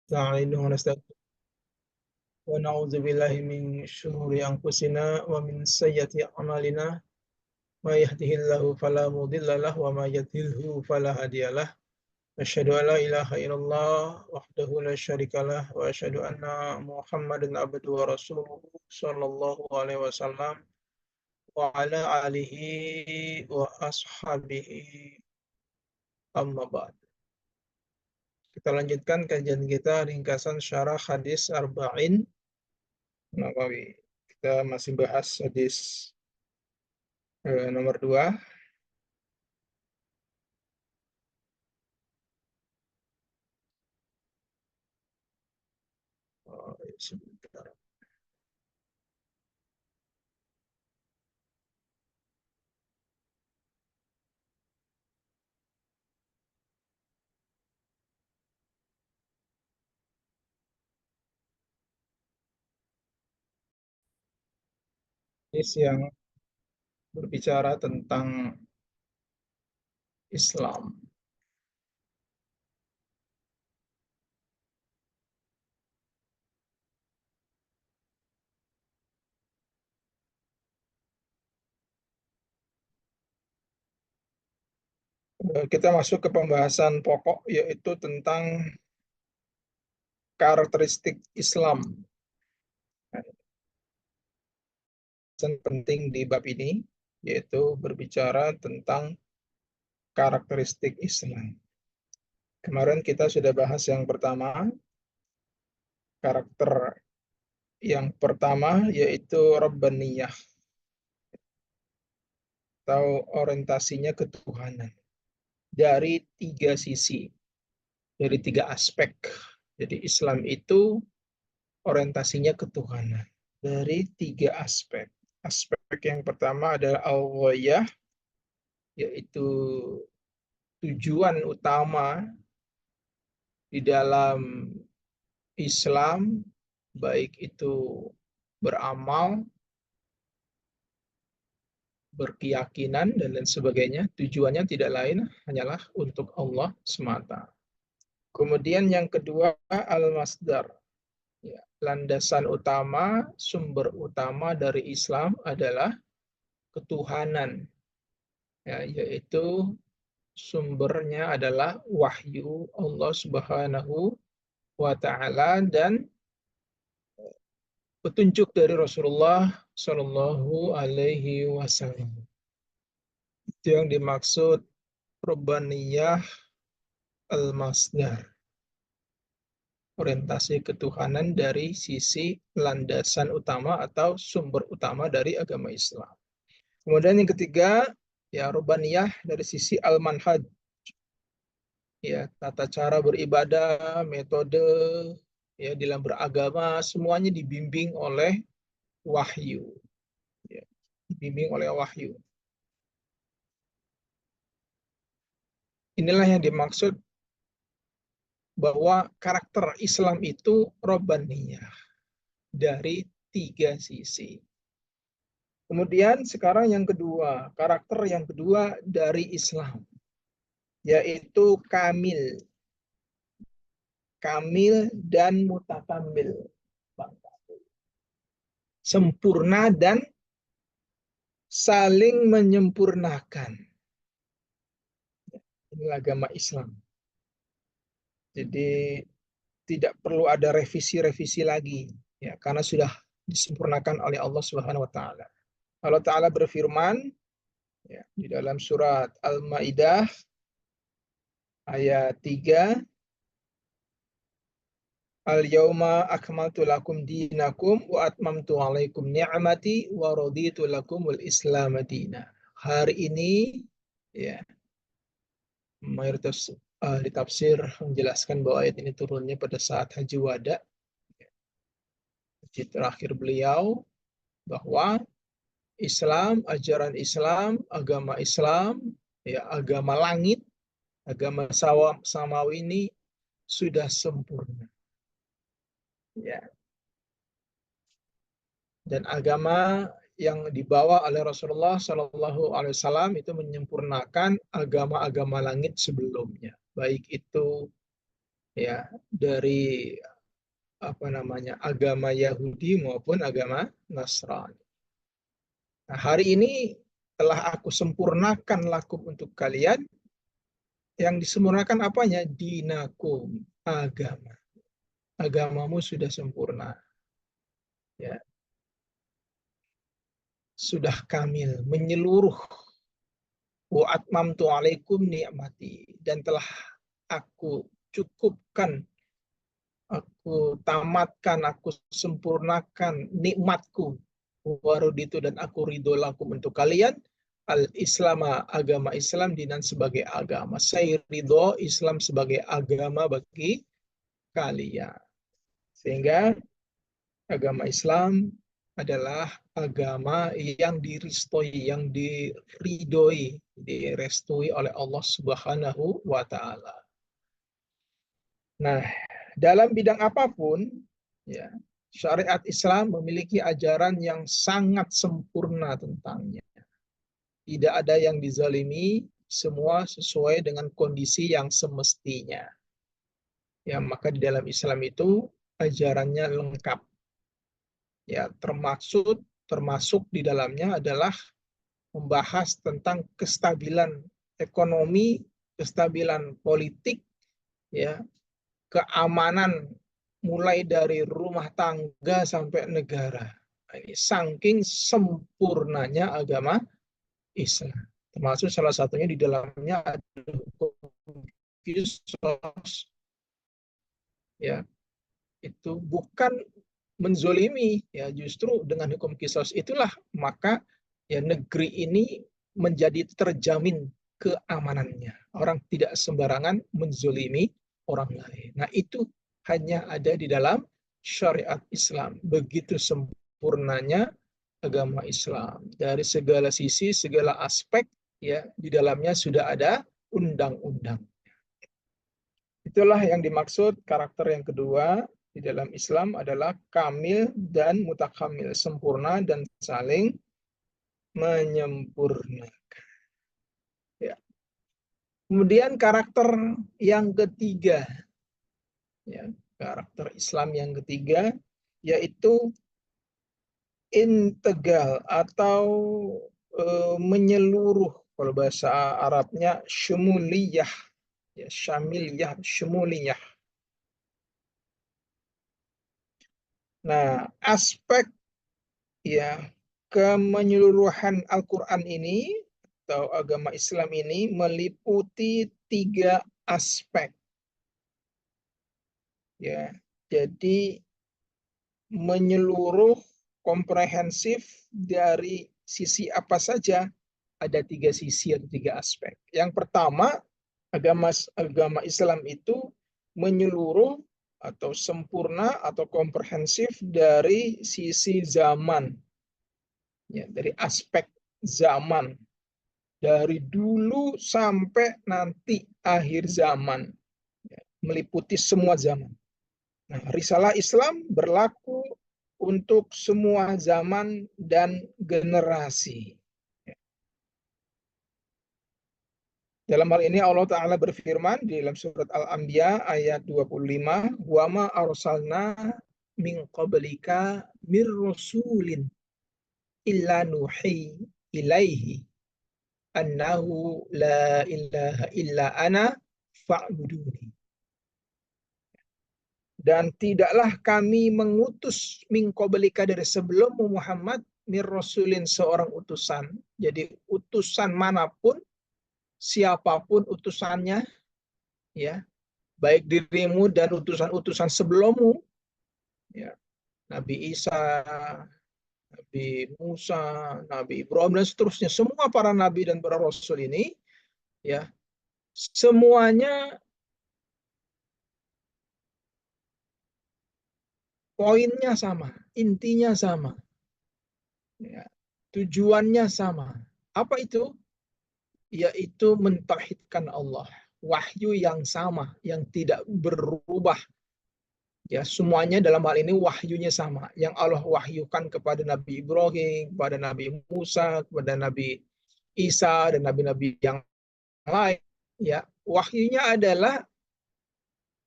نستعينه ونستغفره ونعوذ بالله من شرور أنفسنا ومن سيئات أعمالنا ما يهده الله فلا مضل له وما يضلل فلا هادي له أشهد أن لا إله إلا الله وحده لا شريك له وأشهد أن محمدا عبده ورسوله صلى الله عليه وسلم وعلى آله وأصحابه أما بعد. Kita lanjutkan kajian kita ringkasan syarah hadis Arba'in Nawawi. Kita masih bahas hadis nomor 2. Sebentar. Hadis yang berbicara tentang Islam. Kita masuk ke pembahasan pokok, yaitu tentang karakteristik Islam. Yang penting di bab ini, yaitu berbicara tentang karakteristik Islam. Kemarin kita sudah bahas yang pertama, karakter yang pertama yaitu Rabbaniyah, atau orientasinya ketuhanan. Dari 3 sisi, dari 3 aspek. Jadi Islam itu orientasinya ketuhanan dari 3 aspek. Aspek yang pertama adalah al-ghayah, yaitu tujuan utama di dalam Islam, baik itu beramal, berkeyakinan, dan lain sebagainya. Tujuannya tidak lain hanyalah untuk Allah semata. Kemudian yang kedua, al-masdar. Ya, landasan utama, sumber utama dari Islam adalah ketuhanan. Ya, yaitu sumbernya adalah wahyu Allah Subhanahu wa Ta'ala dan petunjuk dari Rasulullah Shallallahu Alaihi Wasallam. Itu yang dimaksud Rabbaniyah al-Masdar, orientasi ketuhanan dari sisi landasan utama atau sumber utama dari agama Islam. Kemudian yang ketiga, ya Rabbaniyah dari sisi al-manhaj, ya tata cara beribadah, metode, ya dalam beragama, semuanya dibimbing oleh wahyu, ya, dibimbing oleh wahyu. Inilah yang dimaksud bahwa karakter Islam itu Rabbaniyah dari 3 sisi. Kemudian sekarang yang kedua, karakter yang kedua dari Islam, yaitu kamil. Kamil dan mutakamil. Sempurna dan saling menyempurnakan. Ini agama Islam. Jadi tidak perlu ada revisi-revisi lagi, ya, karena sudah disempurnakan oleh Allah Subhanahu wa Ta'ala. Allah Ta'ala berfirman, ya, di dalam surat Al-Maidah ayat 3, Al-yawma akmaltu lakum dinakum wa atmamtu alaikum ni'mati wa raditu lakumul Islam madina. Hari ini, ya, mayoritas ahli tafsir menjelaskan bahwa ayat ini turunnya pada saat Haji Wada, haji terakhir beliau, bahwa Islam, ajaran Islam, agama Islam, ya, agama langit, agama samawi ini sudah sempurna. Ya. Dan agama yang dibawa oleh Rasulullah Shallallahu Alaihi Wasallam itu menyempurnakan agama-agama langit sebelumnya, baik itu, ya dari agama Yahudi maupun agama Nasrani. Nah, hari ini telah aku sempurnakan lakum untuk kalian. Yang disempurnakan apanya? Dinakum, agama. Agamamu sudah sempurna. Ya, sudah kamil, menyeluruh. Wa atmamtu alaikum ni'mati. Dan telah aku cukupkan, aku tamatkan, aku sempurnakan nikmatku. Waruditu, dan aku ridho lakum untuk kalian. Al-Islam, agama Islam, dinan sebagai agama. Saya ridho Islam sebagai agama bagi kalian. Sehingga agama Islam adalah agama yang diristoi, yang diridhoi, direstui oleh Allah Subhanahu wa taala. Nah, dalam bidang apapun, ya, syariat Islam memiliki ajaran yang sangat sempurna tentangnya. Tidak ada yang dizalimi, semua sesuai dengan kondisi yang semestinya. Ya, maka di dalam Islam itu ajarannya lengkap. Ya, termasuk di dalamnya adalah membahas tentang kestabilan ekonomi, kestabilan politik, ya, keamanan mulai dari rumah tangga sampai negara. Ini saking sempurnanya agama Islam. Termasuk salah satunya di dalamnya ada hukum kisos, ya, itu bukan menzolimi, ya, justru dengan hukum kisos itulah maka ya negeri ini menjadi terjamin keamanannya. Orang tidak sembarangan menzolimi orang lain. Nah, itu hanya ada di dalam syariat Islam. Begitu sempurnanya agama Islam. Dari segala sisi, segala aspek, ya, di dalamnya sudah ada undang-undang. Itulah yang dimaksud karakter yang kedua di dalam Islam adalah kamil dan mutakamil, sempurna dan saling menyempurnakan. Ya. Kemudian karakter yang ketiga, ya, karakter Islam yang ketiga yaitu integral atau menyeluruh. Kalau bahasa Arabnya syumuliyah, ya, syamiliyah, syumuliyah. Nah, aspek, ya, kemenyeluruhan Al-Quran ini atau agama Islam ini meliputi 3 aspek. Ya, jadi menyeluruh, komprehensif dari sisi apa saja, ada 3 sisi atau 3 aspek. Yang pertama, agama Islam itu menyeluruh atau sempurna atau komprehensif dari sisi zaman, ya, dari aspek zaman, dari dulu sampai nanti akhir zaman, ya, meliputi semua zaman. Nah, risalah Islam berlaku untuk semua zaman dan generasi. Dalam hal ini Allah Ta'ala berfirman di dalam surat Al-Anbiya ayat 25, "Wa ma arsalna min qablika mir rasulin illa nuhi ilaihi annahu la ilaha illa ana fa'buduni." Dan tidaklah kami mengutus min qablika dari sebelummu Muhammad mir rasulin seorang utusan. Jadi utusan manapun, siapapun utusannya, ya, baik dirimu dan utusan-utusan sebelummu, ya, Nabi Isa, Nabi Musa, Nabi Ibrahim dan seterusnya, semua para nabi dan para rasul ini, ya, semuanya poinnya sama, intinya sama, ya, tujuannya sama. Apa itu? Yaitu mentauhidkan Allah. Wahyu yang sama, yang tidak berubah. Ya, semuanya dalam hal ini wahyunya sama. Yang Allah wahyukan kepada Nabi Ibrahim, kepada Nabi Musa, kepada Nabi Isa, dan nabi-nabi yang lain. Ya, wahyunya adalah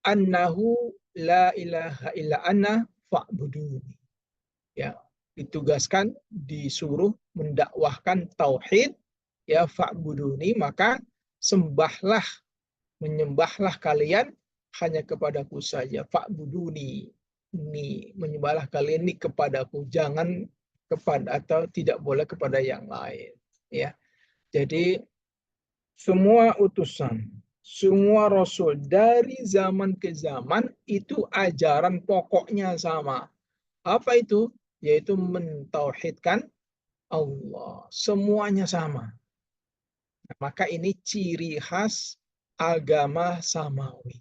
annahu la ilaha illa ana fa'buduni. Ya, ditugaskan, disuruh mendakwahkan tauhid, ya fa'buduni, maka sembahlah, menyembahlah kalian hanya kepadaku saja. Fa'buduni, ini menyembahlah kalian ini kepadaku, jangan kepada atau tidak boleh kepada yang lain. Ya, jadi semua utusan, semua rasul dari zaman ke zaman itu ajaran pokoknya sama. Apa itu? Yaitu mentauhidkan Allah. Semuanya sama. Nah, maka ini ciri khas agama samawi.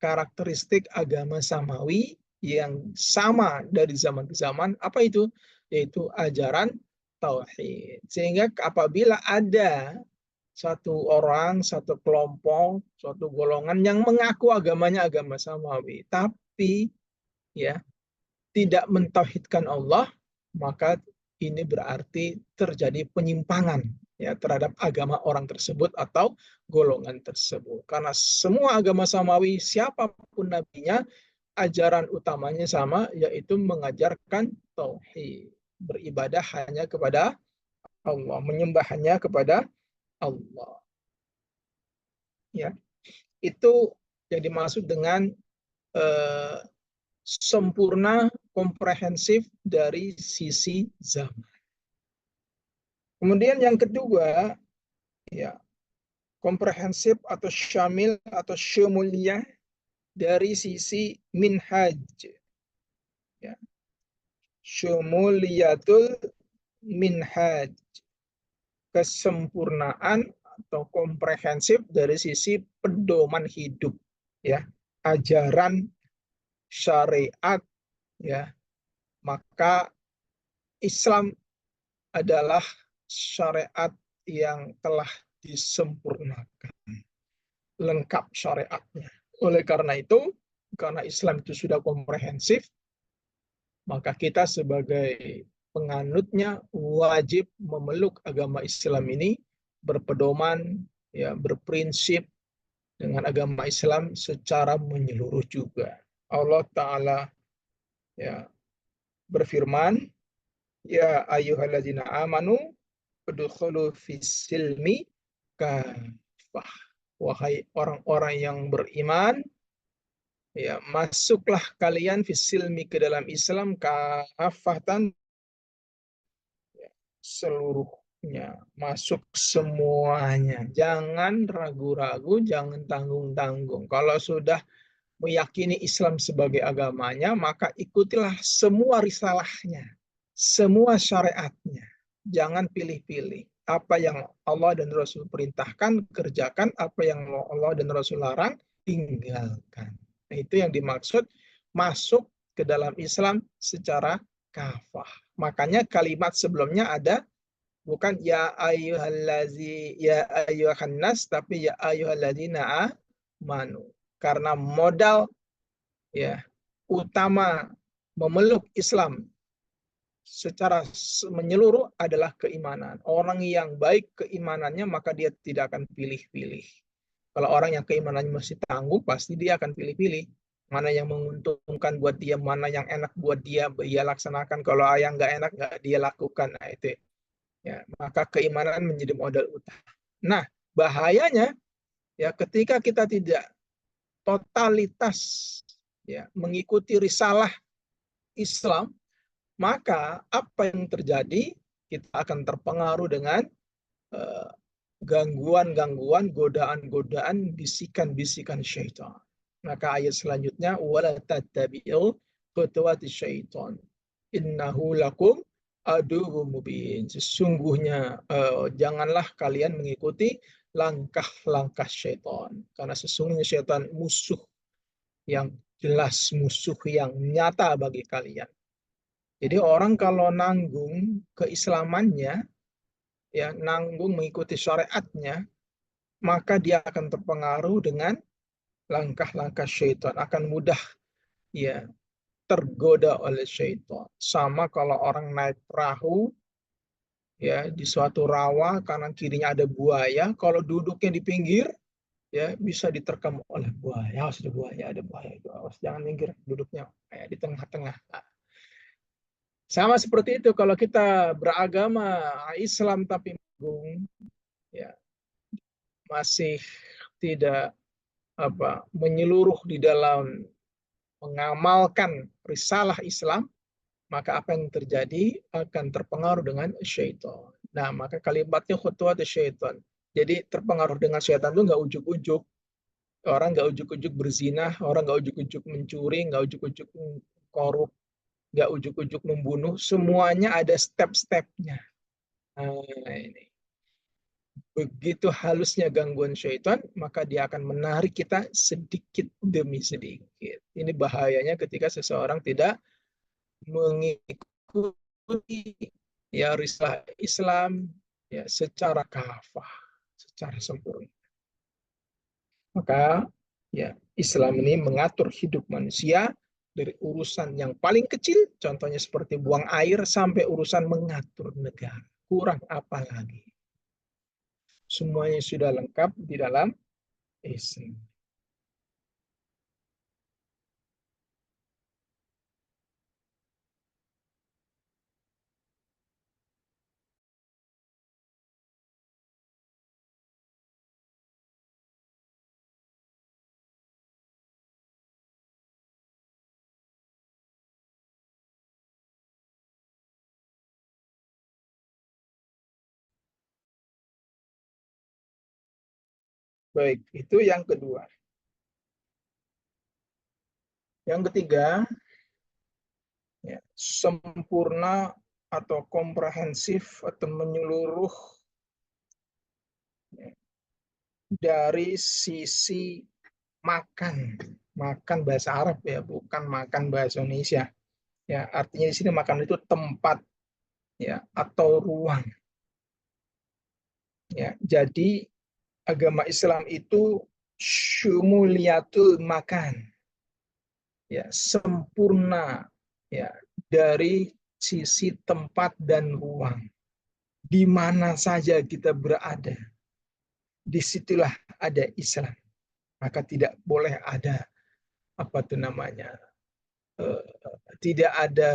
Karakteristik agama samawi yang sama dari zaman ke zaman, apa itu? Yaitu ajaran tauhid. Sehingga apabila ada satu orang, satu kelompok, suatu golongan yang mengaku agamanya agama samawi, tapi ya tidak mentauhidkan Allah, maka ini berarti terjadi penyimpangan ya terhadap agama orang tersebut atau golongan tersebut. Karena semua agama samawi, siapapun nabinya, ajaran utamanya sama, yaitu mengajarkan tauhid, beribadah hanya kepada Allah, menyembah hanya kepada Allah. Ya, itu yang dimaksud dengan eh, sempurna, komprehensif dari sisi zaman. Kemudian yang kedua, ya, komprehensif atau syamil atau syumuliyah dari sisi minhaj. Ya. Syumuliyatul minhaj. Kesempurnaan atau komprehensif dari sisi pedoman hidup. Ya. Ajaran syariat, ya, maka Islam adalah syariat yang telah disempurnakan, lengkap syariatnya. Oleh karena itu, karena Islam itu sudah komprehensif, maka kita sebagai penganutnya wajib memeluk agama Islam ini, berpedoman, ya, berprinsip dengan agama Islam secara menyeluruh juga. Allah Ta'ala ya berfirman, ya ayyuhalladzina amanu udkhulu fis-silmi kafah. Wahai orang-orang yang beriman, ya masuklah kalian fis-silmi ke dalam Islam kafatan, ya, seluruhnya, masuk semuanya. Jangan ragu-ragu, jangan tanggung-tanggung. Kalau sudah meyakini Islam sebagai agamanya, maka ikutilah semua risalahnya, semua syariatnya. Jangan pilih-pilih. Apa yang Allah dan Rasul perintahkan, kerjakan. Apa yang Allah dan Rasul larang, tinggalkan. Nah, itu yang dimaksud masuk ke dalam Islam secara kafah. Makanya kalimat sebelumnya ada bukan ya ayyuhallazi ya ayyuhan nas, tapi ya ayyuhalladzina amanu. Karena modal ya utama memeluk Islam secara menyeluruh adalah keimanan. Orang yang baik keimanannya, maka dia tidak akan pilih-pilih. Kalau orang yang keimanannya masih tangguh, pasti dia akan pilih-pilih. Mana yang menguntungkan buat dia, mana yang enak buat dia laksanakan. Kalau yang nggak enak, nggak dia lakukan. Nah, itu ya, maka keimanan menjadi modal utama. Nah, bahayanya ya ketika kita tidak totalitas ya mengikuti risalah Islam, maka apa yang terjadi? Kita akan terpengaruh dengan gangguan-gangguan, godaan-godaan, bisikan-bisikan syaitan. Maka ayat selanjutnya, wala tattabi'u khutuwati syaitan innahu lakum aduwwum mubin. Sesungguhnya janganlah kalian mengikuti langkah-langkah syaitan, karena sesungguhnya syaitan musuh yang jelas, musuh yang nyata bagi kalian. Jadi orang kalau nanggung keislamannya, ya nanggung mengikuti syariatnya, maka dia akan terpengaruh dengan langkah-langkah syaitan, akan mudah ya tergoda oleh syaitan. Sama kalau orang naik perahu ya di suatu rawa, kanan kirinya ada buaya, kalau duduknya di pinggir ya bisa diterkam oleh buaya. Awas, ada buaya itu, awas jangan minggir duduknya kayak di tengah-tengah. Nah, sama seperti itu kalau kita beragama Islam tapi ya masih tidak menyeluruh di dalam mengamalkan risalah Islam, maka apa yang terjadi akan terpengaruh dengan syaitan. Nah, maka kalimatnya khutuwat syaitan. Jadi terpengaruh dengan syaitan itu nggak ujuk-ujuk. Orang nggak ujuk-ujuk berzina, orang nggak ujuk-ujuk mencuri, nggak ujuk-ujuk korup, nggak ujuk-ujuk membunuh. Semuanya ada step-stepnya. Nah, ini. Begitu halusnya gangguan syaitan, maka dia akan menarik kita sedikit demi sedikit. Ini bahayanya ketika seseorang tidak mengikuti ya risalah Islam ya secara kafah, secara sempurna. Maka ya Islam ini mengatur hidup manusia dari urusan yang paling kecil, contohnya seperti buang air, sampai urusan mengatur negara. Kurang apa lagi? Semuanya sudah lengkap di dalam Islam. Baik, itu yang kedua. Yang ketiga, ya, sempurna atau komprehensif atau menyeluruh ya, dari sisi makan. Makan bahasa Arab ya, bukan makan bahasa Indonesia. Ya, artinya di sini makan itu tempat ya atau ruang. Ya, jadi agama Islam itu syumuliyatul makan. Ya, sempurna ya dari sisi tempat dan ruang. Di mana saja kita berada, disitulah ada Islam. Maka tidak boleh ada apa itu namanya, tidak ada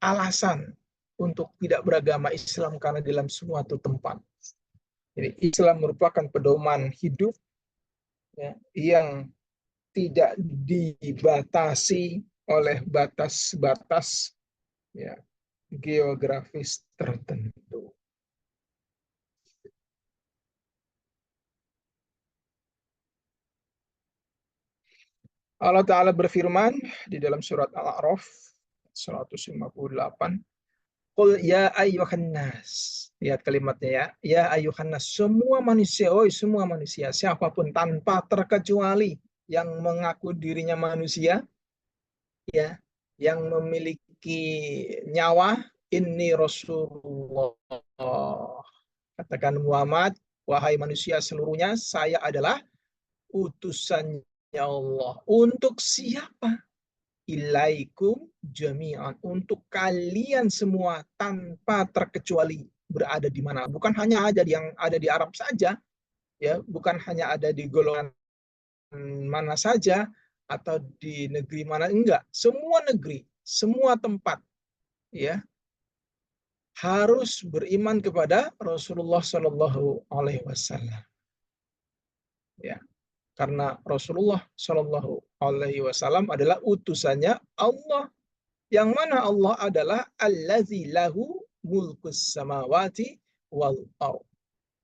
alasan untuk tidak beragama Islam karena dalam suatu tempat. Jadi Islam merupakan pedoman hidup ya, yang tidak dibatasi oleh batas-batas ya, geografis tertentu. Allah Ta'ala berfirman di dalam surat Al-A'raf 158, Qul ya ayyuhan nas. Lihat kalimatnya ya. Ya ayyuhan nas. Semua manusia, semua manusia, siapapun tanpa terkecuali yang mengaku dirinya manusia, ya, yang memiliki nyawa, ini Rasulullah. Katakan Muhammad, wahai manusia seluruhnya, saya adalah utusannya Allah. Untuk siapa? Ilaikum jami'an, untuk kalian semua tanpa terkecuali berada di mana. Bukan hanya ada yang ada di Arab saja, ya, bukan hanya ada di golongan mana saja atau di negeri mana, enggak. Semua negeri, semua tempat, ya, harus beriman kepada Rasulullah Shallallahu Alaihi Wasallam. Ya, karena Rasulullah Shallallahu Alaihi Wasallam adalah utusannya Allah. Yang mana Allah adalah allazi lahu mulkus samawati wal ard.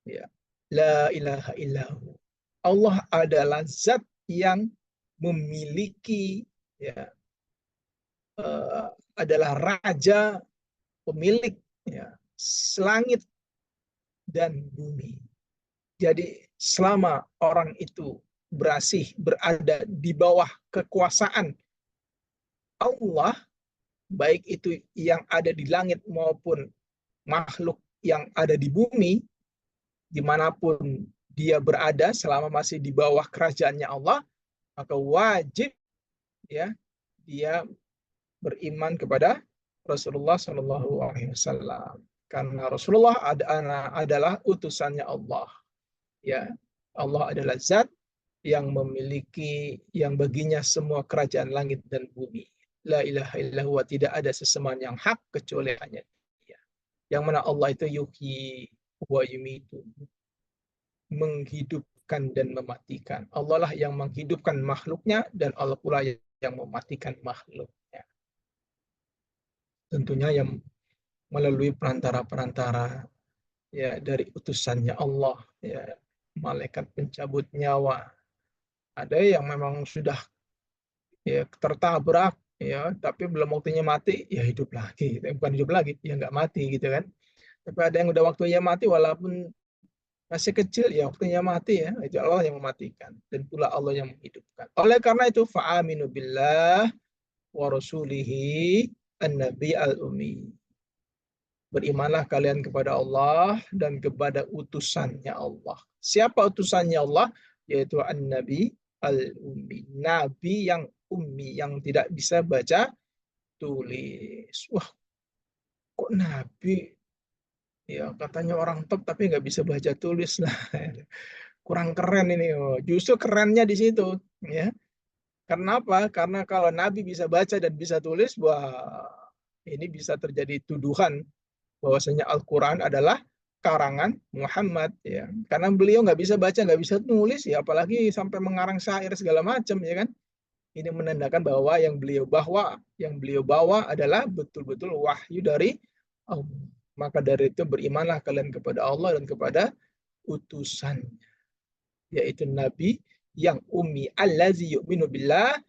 Ya. La ilaha illahu. Allah adalah zat yang memiliki ya, adalah raja pemilik ya, langit dan bumi. Jadi selama orang itu berada di bawah kekuasaan Allah, baik itu yang ada di langit maupun makhluk yang ada di bumi, dimanapun dia berada selama masih di bawah kerajaannya Allah, maka wajib ya dia beriman kepada Rasulullah Shallallahu Alaihi Wasallam, karena Rasulullah adalah utusannya Allah. Ya, Allah adalah zat yang memiliki, yang baginya semua kerajaan langit dan bumi. La ilaha illallah, tidak ada sesembahan yang hak kecuali hanya Dia. Yang mana Allah itu yuhyi wa yumitu, menghidupkan dan mematikan. Allah lah yang menghidupkan makhluknya dan Allah pula yang mematikan makhluknya. Tentunya yang melalui perantara-perantara ya dari utusannya Allah, ya malaikat pencabut nyawa. Ada yang memang sudah ya tertabrak ya, tapi belum waktunya mati ya hidup lagi, bukan hidup lagi ya nggak mati gitu kan. Tapi ada yang udah waktunya mati walaupun masih kecil ya waktunya mati ya, itu Allah yang mematikan dan pula Allah yang menghidupkan. Oleh karena itu fa'aminu billah wa rasulihi an-nabi al-ummi. Berimanlah kalian kepada Allah dan kepada utusannya Allah. Siapa utusannya Allah? Yaitu an-nabi al-ummi. Nabi yang ummi, yang tidak bisa baca tulis. Wah, kok nabi? Ya katanya orang top tapi nggak bisa baca tulis lah. Kurang keren ini. Oh, justru kerennya di situ. Ya. Karena apa? Karena kalau nabi bisa baca dan bisa tulis, wah ini bisa terjadi tuduhan bahwasanya Al-Quran adalah karangan Muhammad ya, karena beliau nggak bisa baca nggak bisa nulis ya, apalagi sampai mengarang syair segala macam ya kan. Ini menandakan bahwa yang beliau bawa adalah betul-betul wahyu dari Allah. Maka dari itu berimanlah kalian kepada Allah dan kepada utusan, yaitu Nabi yang ummi allazi yu'minu billah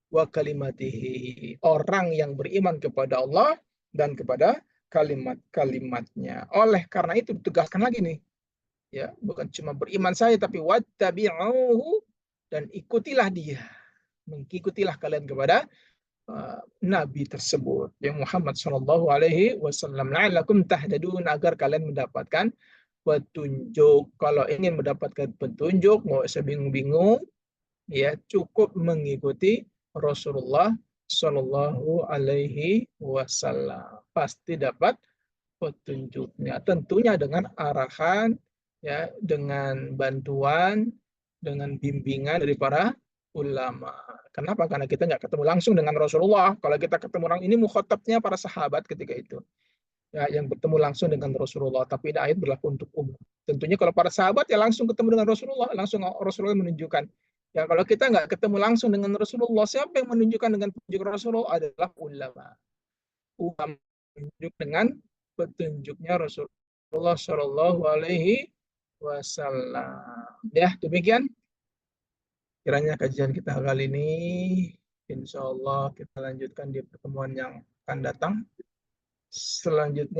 wa kalimatihi, orang yang beriman kepada Allah dan kepada kalimat-kalimatnya. Oleh karena itu ditegaskan lagi nih, ya bukan cuma beriman saya tapi wattabi'uhu, dan ikutilah dia, mengikutilah kalian kepada nabi tersebut yang Muhammad Shallallahu Alaihi Wasallam, la'allakum tahtadun, agar kalian mendapatkan petunjuk. Kalau ingin mendapatkan petunjuk, nggak usah bingung-bingung, ya cukup mengikuti Rasulullah Shallallahu Alaihi Wasallam, pasti dapat petunjuknya. Tentunya dengan arahan, ya, dengan bantuan, dengan bimbingan dari para ulama. Kenapa? Karena kita nggak ketemu langsung dengan Rasulullah. Kalau kita ketemu orang ini mukhatabnya para sahabat ketika itu, ya, yang bertemu langsung dengan Rasulullah. Tapi ini ayat berlaku untuk umum. Tentunya kalau para sahabat ya langsung ketemu dengan Rasulullah, langsung Rasulullah menunjukkan. Ya kalau kita nggak ketemu langsung dengan Rasulullah, siapa yang menunjukkan dengan petunjuk Rasulullah? Adalah ulama. Ulama menunjuk dengan petunjuknya Rasulullah Shallallahu Alaihi Wasallam. Ya demikian kiranya kajian kita kali ini. Insya Allah kita lanjutkan di pertemuan yang akan datang. Selanjutnya